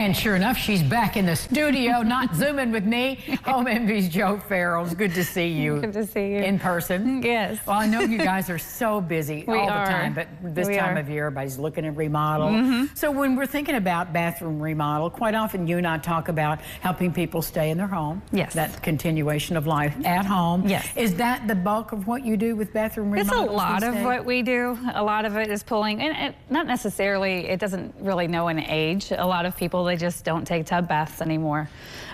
And sure enough, she's back in the studio, not Zooming with me. Home Envy's Joe Farrell. It's good to see you. Good to see you. In person. Yes. Well, I know you guys are so busy all the time, but this time of year, everybody's looking at remodel. So when we're thinking about bathroom remodel, quite often you and I talk about helping people stay in their home. Yes. That continuation of life at home. Yes. Is that the bulk of what you do with bathroom remodels? It's a lot of what we do. A lot of it is pulling, and not necessarily, it doesn't really know an age. A lot of people, they just don't take tub baths anymore.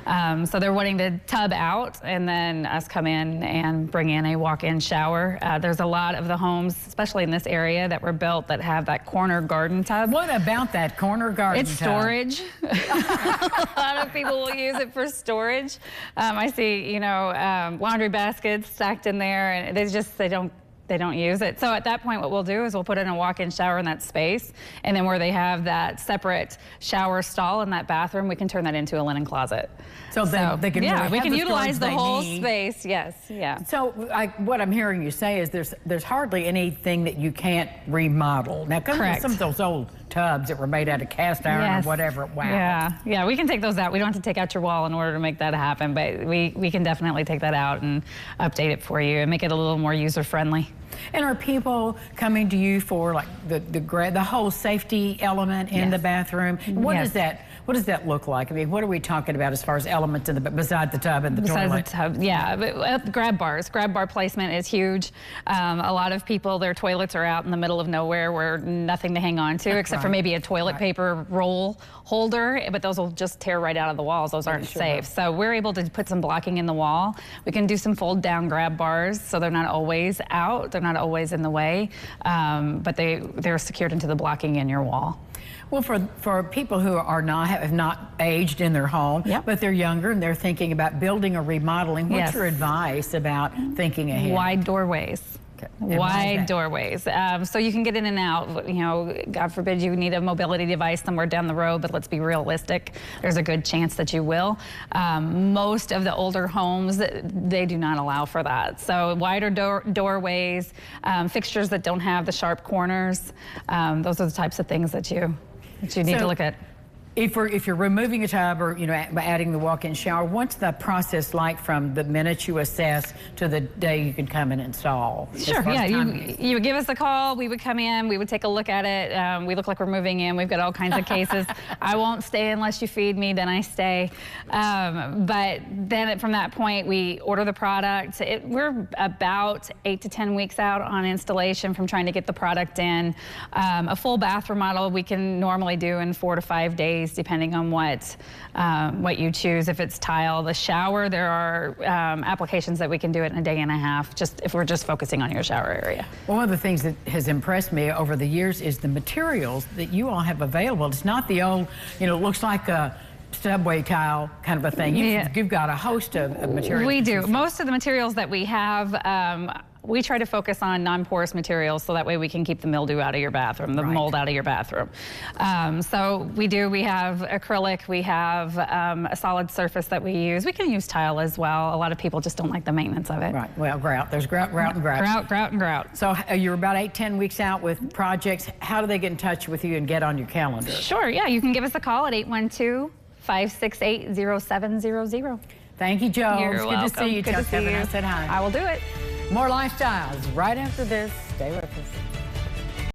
So they're wanting to tub out and then us come in and bring in a walk-in shower. There's a lot of the homes, especially in this area, that were built that have that corner garden tub. What about that corner garden tub? It's storage. A lot of people will use it for storage. I see, you know, laundry baskets stacked in there, and they don't use it. So at that point, what we'll do is we'll put in a walk-in shower in that space, and then where they have that separate shower stall in that bathroom, we can turn that into a linen closet. So they can really we can utilize the whole need. space. Yes, yeah. So what I'm hearing you say is there's hardly anything that you can't remodel. Now, Correct. Some of those old tubs that were made out of cast iron or whatever. Wow. Yeah, we can take those out. We don't have to take out your wall in order to make that happen, but we can definitely take that out and update it for you and make it a little more user-friendly. And are people coming to you for like the whole safety element in the bathroom? What is that? What does that look like? I mean, what are we talking about as far as elements in beside the tub and the toilet? Besides the tub, yeah. But, grab bars. Grab bar placement is huge. A lot of people, their toilets are out in the middle of nowhere where nothing to hang on to except for maybe a toilet paper roll holder, but those will just tear right out of the walls. Those aren't safe. So we're able to put some blocking in the wall. We can do some fold down grab bars so they're not always out. They're not always in the way, but they're secured into the blocking in your wall. Well, for people who have not aged in their home, but they're younger and they're thinking about building or remodeling, what's your advice about thinking ahead? Wide doorways. Okay. Wide doorways. So you can get in and out. You know, God forbid you need a mobility device somewhere down the road, but let's be realistic. There's a good chance that you will. Most of the older homes, they do not allow for that. So wider doorways, fixtures that don't have the sharp corners, those are the types of things that you need to look at. If you're removing a tub or adding the walk-in shower, what's the process like from the minute you assess to the day you can come and install? Sure, yeah, you would give us a call, we would come in, we would take a look at it. We look like we're moving in, we've got all kinds of cases. I won't stay unless you feed me, then I stay. But then from that point, we order the product. We're about 8 to 10 weeks out on installation from trying to get the product in. A full bath remodel we can normally do in 4 to 5 days, depending on what you choose. If it's tile, the shower, there are applications that we can do it in a day and a half, just if we're just focusing on your shower area. Well, one of the things that has impressed me over the years is the materials that you all have available. It's not the old, looks like a subway tile kind of a thing. You've got a host of materials. We do. Most of the materials that we have, we try to focus on non-porous materials so that way we can keep the mildew out of your bathroom, the mold out of your bathroom. So we have acrylic, we have a solid surface that we use. We can use tile as well. A lot of people just don't like the maintenance of it. Right, well, grout. There's grout and grout. Grout and grout. So you're about 8-10 weeks out with projects. How do they get in touch with you and get on your calendar? Sure, yeah, you can give us a call at 812-568-0700. Thank you, Joe. You're welcome. Good to see you. Tell Kevin I said hi. I will do it. More Lifestyles right after this. Stay with us.